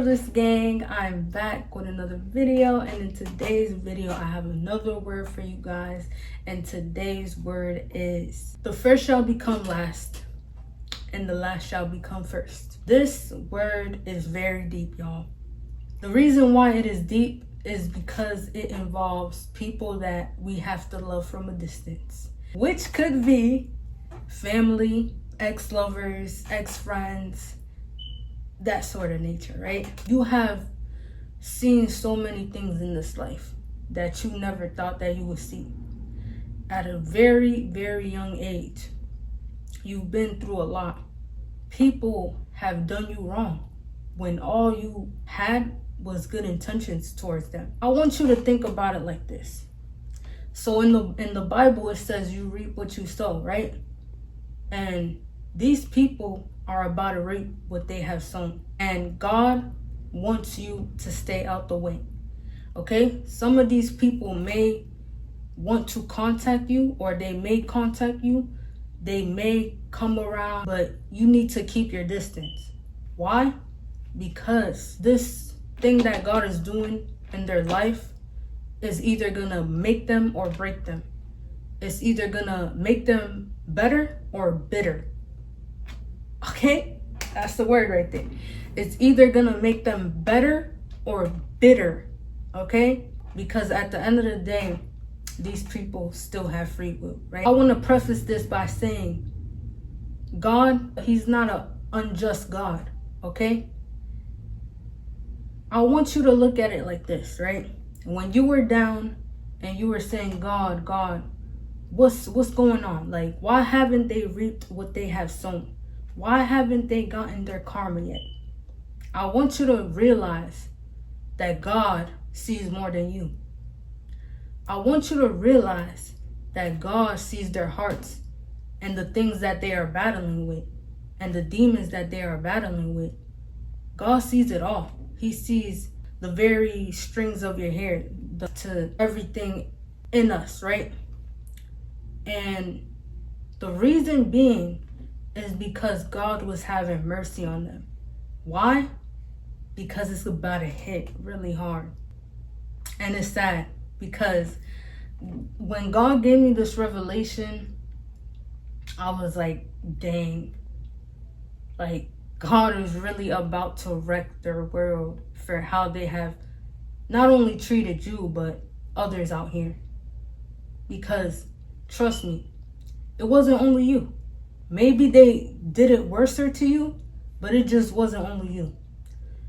Fearless Gang. I'm back with another video, and in today's video I have another word for you guys, and today's word is the first shall become last and the last shall become first. This word is very deep, y'all. The reason why it is deep is because it involves people that we have to love from a distance, which could be family, ex-lovers, ex-friends, that sort of nature, right? You have seen so many things in this life that you never thought that you would see. At a very, very young age, you've been through a lot. People have done you wrong when all you had was good intentions towards them. I want you to think about it like this. So in the Bible, it says you reap what you sow, right? And these people are about to reap what they have sown. And God wants you to stay out the way. Okay? Some of these people may want to contact you, or they may contact you. They may come around, but you need to keep your distance. Why? Because this thing that God is doing in their life is either gonna make them or break them. It's either gonna make them better or bitter. Okay, that's the word right there. It's either gonna make them better or bitter. Okay, because at the end of the day, these people still have free will, right? I want to preface this by saying God, he's not an unjust God. Okay, I want you to look at it like this, right? When you were down and you were saying, God, what's going on? Like, why haven't they reaped what they have sown? Why haven't they gotten their karma yet? I want you to realize that God sees more than you. I want you to realize that God sees their hearts and the things that they are battling with and the demons that they are battling with. God sees it all. He sees the very strings of your hair, to everything in us, right? And the reason being is because God was having mercy on them. Why? Because it's about to hit really hard. And it's sad because when God gave me this revelation, I was like, dang, like God is really about to wreck their world for how they have not only treated you, but others out here. Because trust me, it wasn't only you. Maybe they did it worse to you, but it just wasn't only you.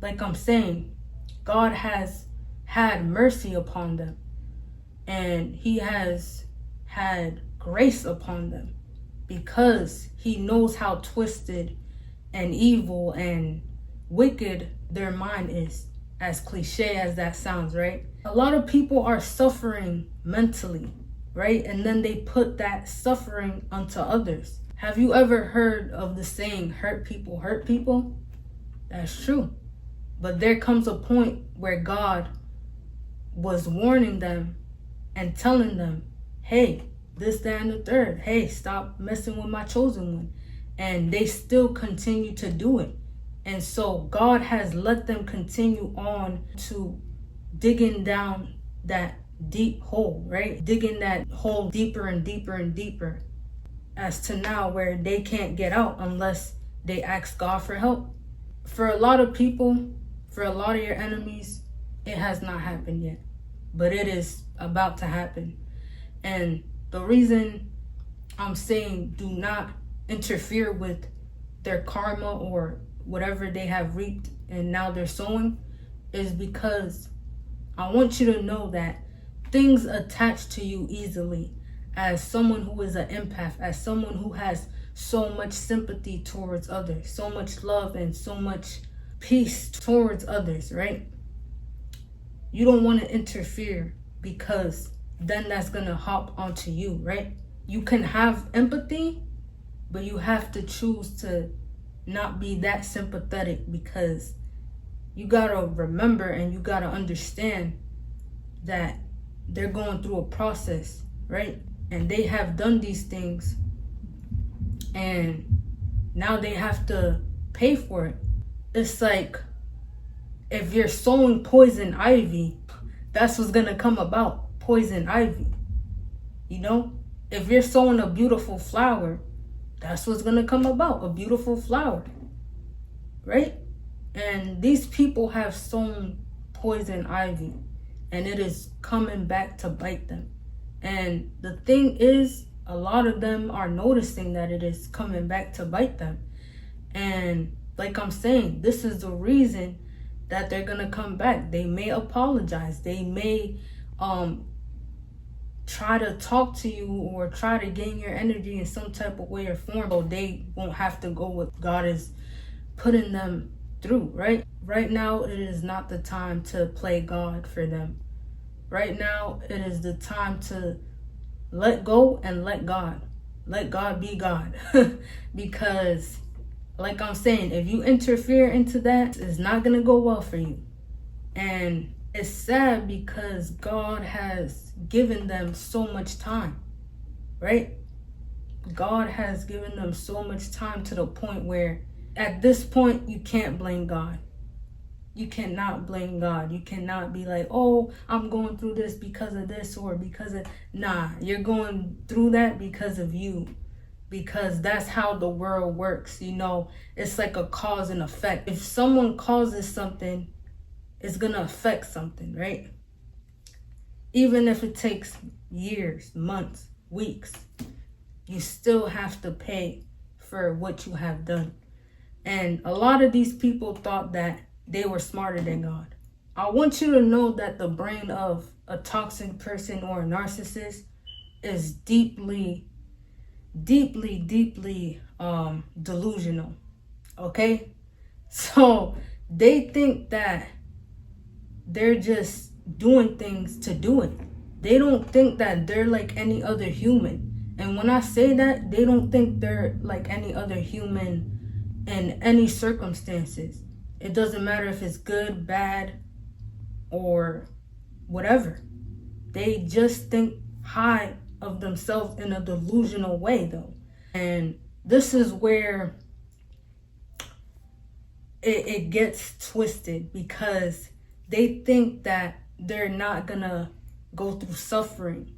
Like I'm saying, God has had mercy upon them, and he has had grace upon them because he knows how twisted and evil and wicked their mind is, as cliche as that sounds, right? A lot of people are suffering mentally, right? And then they put that suffering onto others. Have you ever heard of the saying, hurt people hurt people? That's true. But there comes a point where God was warning them and telling them, hey, this, that, and the third. Hey, stop messing with my chosen one. And they still continue to do it. And so God has let them continue on to digging down that deep hole, right? Digging that hole deeper and deeper and deeper, as to now where they can't get out unless they ask God for help. For a lot of people, for a lot of your enemies, it has not happened yet, but it is about to happen. And the reason I'm saying do not interfere with their karma or whatever they have reaped and now they're sowing is because I want you to know that things attach to you easily. As someone who is an empath, as someone who has so much sympathy towards others, so much love and so much peace towards others, right? You don't want to interfere because then that's going to hop onto you, right? You can have empathy, but you have to choose to not be that sympathetic, because you got to remember and you got to understand that they're going through a process, right? And they have done these things and now they have to pay for it. It's like If you're sowing poison ivy, that's what's gonna come about, poison ivy. You know, if you're sowing a beautiful flower, that's what's gonna come about, a beautiful flower, right? And these people have sown poison ivy, and it is coming back to bite them. And the thing is, a lot of them are noticing that it is coming back to bite them. And like I'm saying, this is the reason that they're gonna come back. They may apologize. They may try to talk to you or try to gain your energy in some type of way or form, so they won't have to go what God is putting them through, right? Right now, it is not the time to play God for them. Right now, it is the time to let go and let God. Let God be God. Because, like I'm saying, if you interfere into that, it's not going to go well for you. And it's sad because God has given them so much time, right? God has given them so much time to the point where at this point, you can't blame God. You cannot blame God. You cannot be like, oh, I'm going through this because of this or because of... Nah, you're going through that because of you. Because that's how the world works. You know, it's like a cause and effect. If someone causes something, it's going to affect something, right? Even if it takes years, months, weeks, you still have to pay for what you have done. And a lot of these people thought that they were smarter than God. I want you to know that the brain of a toxic person or a narcissist is deeply, deeply, deeply delusional. Okay? So they think that they're just doing things to do it. They don't think that they're like any other human. And when I say that, they don't think they're like any other human in any circumstances. It doesn't matter if it's good, bad, or whatever. They just think high of themselves in a delusional way, though. And this is where it gets twisted, because they think that they're not gonna go through suffering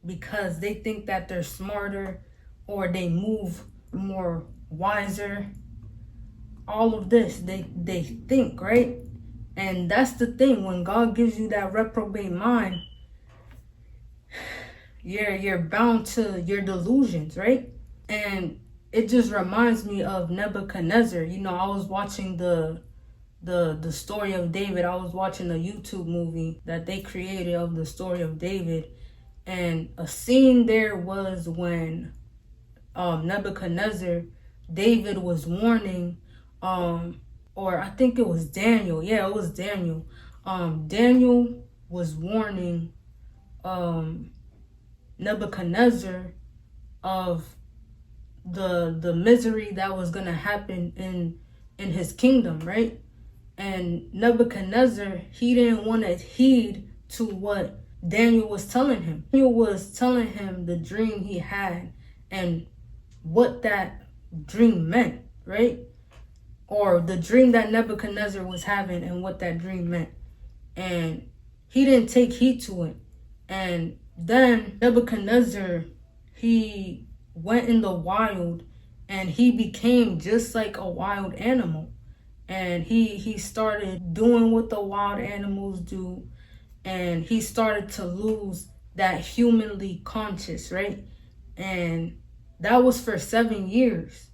because they think that they're smarter or they move more wiser. All of this, they think, right? And that's the thing. When God gives you that reprobate mind, you're bound to your delusions, right? And it just reminds me of Nebuchadnezzar. You know, I was watching the story of David. I was watching a YouTube movie that they created of the story of David, and a scene there was when Nebuchadnezzar, David was warning, or I think it was Daniel. Yeah, it was Daniel. Daniel was warning Nebuchadnezzar of the misery that was gonna happen in his kingdom, right? And Nebuchadnezzar, he didn't want to heed to what Daniel was telling him. Daniel was telling him the dream he had and what that dream meant, right? Or the dream that Nebuchadnezzar was having and what that dream meant. And he didn't take heed to it. And then Nebuchadnezzar, he went in the wild and he became just like a wild animal. And he started doing what the wild animals do. And he started to lose that humanly conscious, right? And that was for 7 years.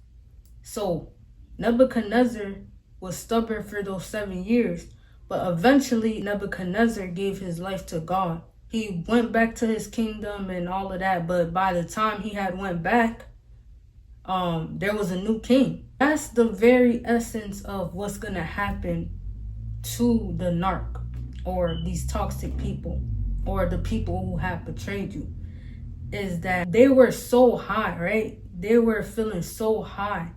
So Nebuchadnezzar was stubborn for those 7 years. But eventually Nebuchadnezzar gave his life to God. He went back to his kingdom and all of that. But by the time he had went back, there was a new king. That's the very essence of what's going to happen to the narc or these toxic people or the people who have betrayed you, is that they were so high, right? They were feeling so high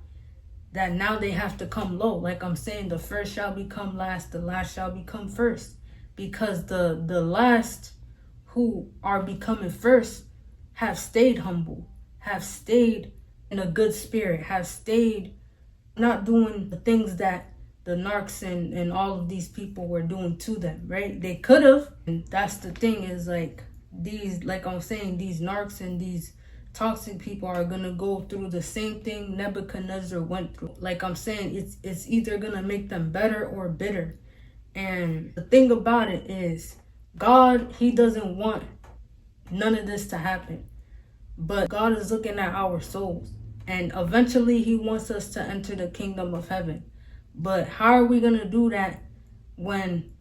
that now they have to come low. Like I'm saying, the first shall become last, the last shall become first. Because the last who are becoming first have stayed humble, have stayed in a good spirit, have stayed not doing the things that the narcs and all of these people were doing to them, right? They could have. And that's the thing, is like these, like I'm saying, these narcs and these toxic people are gonna go through the same thing Nebuchadnezzar went through. Like I'm saying, it's either gonna make them better or bitter. And the thing about it is, God, he doesn't want none of this to happen. But God is looking at our souls. And eventually he wants us to enter the kingdom of heaven. But how are we going to do that when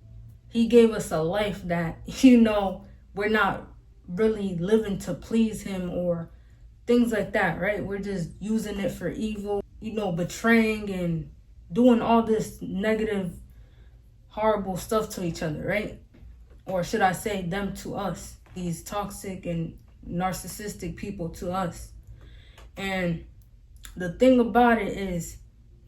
he gave us a life that, we're not really living to please him or things like that, right? We're just using it for evil, betraying and doing all this negative, horrible stuff to each other, right? Or should I say them to us, these toxic and narcissistic people to us. And the thing about it is,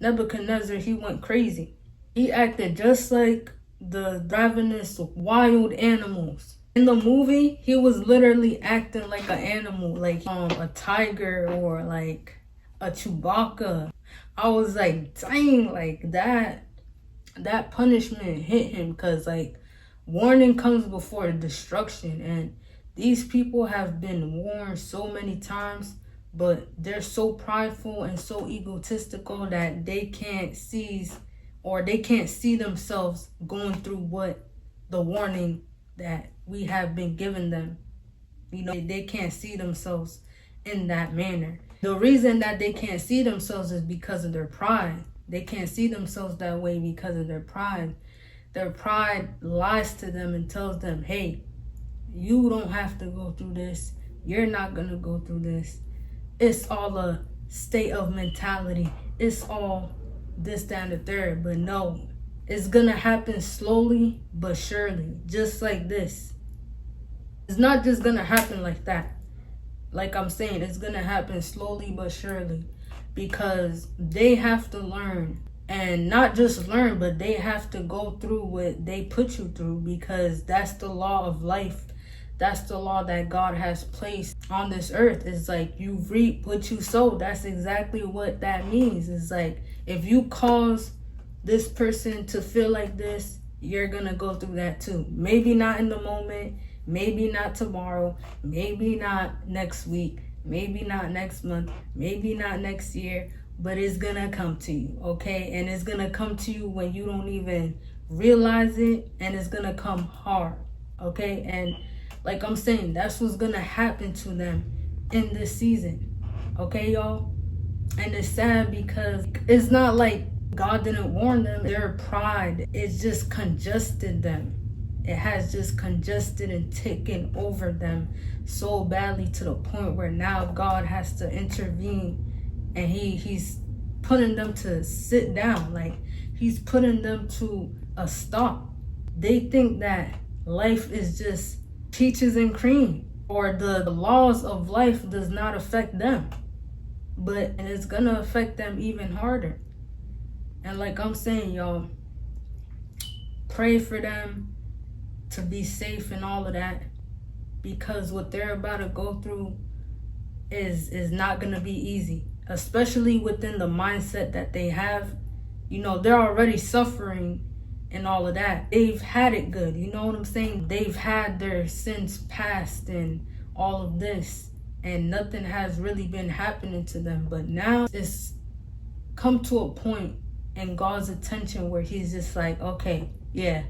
Nebuchadnezzar, he went crazy. He acted just like the ravenous wild animals. In the movie, he was literally acting like an animal, like a tiger or like a Chewbacca. I was like, dang, like that punishment hit him, because like warning comes before destruction. And these people have been warned so many times, but they're so prideful and so egotistical that they can't see themselves going through what the warning that we have been given them. They can't see themselves in that manner. The reason that they can't see themselves is because of their pride. They can't see themselves that way because of their pride. Their pride lies to them and tells them, hey, you don't have to go through this. You're not going to go through this. It's all a state of mentality. It's all this, that, and the third. But no, it's going to happen slowly but surely. Just like this. It's not just going to happen like that. Like I'm saying, it's going to happen slowly but surely. Because they have to learn. And not just learn, but they have to go through what they put you through. Because that's the law of life. That's the law that God has placed on this earth. It's like you reap what you sow. That's exactly what that means. It's like if you cause this person to feel like this, you're going to go through that too. Maybe not in the moment. Maybe not tomorrow. Maybe not next week. Maybe not next month. Maybe not next year. But it's going to come to you, okay? And it's going to come to you when you don't even realize it. And it's going to come hard, okay? And like I'm saying, that's what's going to happen to them in this season. Okay, y'all? And it's sad because it's not like God didn't warn them. Their pride, it's just congested them. It has just congested and taken over them so badly to the point where now God has to intervene. And he's putting them to sit down. Like, he's putting them to a stop. They think that life is just peaches and cream, or the laws of life does not affect them, and it's gonna affect them even harder. And like I'm saying, y'all, pray for them to be safe and all of that, because what they're about to go through is not gonna be easy, especially within the mindset that they have. They're already suffering and all of that. They've had it good, you know what I'm saying? They've had their sins past and all of this, and nothing has really been happening to them. But now it's come to a point in God's attention where he's just like, okay, yeah,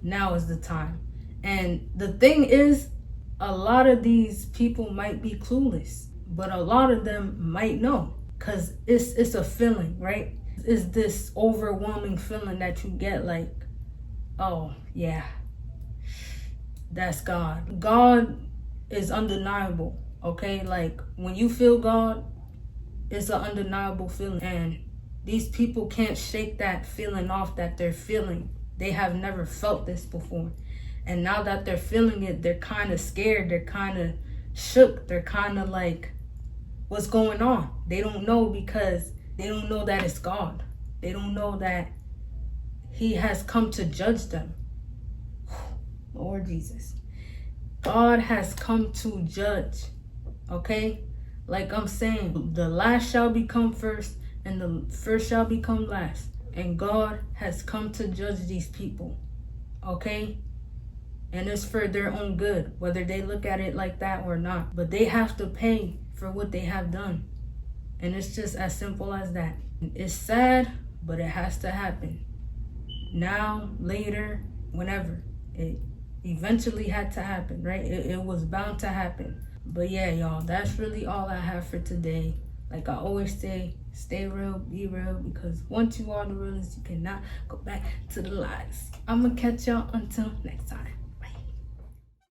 now is the time. And the thing is, a lot of these people might be clueless, but a lot of them might know, because it's a feeling, right? It's this overwhelming feeling that you get, like, oh yeah, that's God. God is undeniable, okay? Like, when you feel God, it's an undeniable feeling. And these people can't shake that feeling off that they're feeling. They have never felt this before. And now that they're feeling it, they're kind of scared. They're kind of shook. They're kind of like, what's going on? They don't know, because they don't know that it's God. They don't know that he has come to judge them. Lord Jesus. God has come to judge. Okay? Like I'm saying, the last shall become first and the first shall become last. And God has come to judge these people. Okay? And it's for their own good, whether they look at it like that or not. But they have to pay for what they have done. And it's just as simple as that. It's sad, but it has to happen. Now, later, whenever. It eventually had to happen, right? It was bound to happen. But yeah, y'all, that's really all I have for today. Like I always say, stay real, be real, because once you are the realest, you cannot go back to the lies. I'm gonna catch y'all until next time.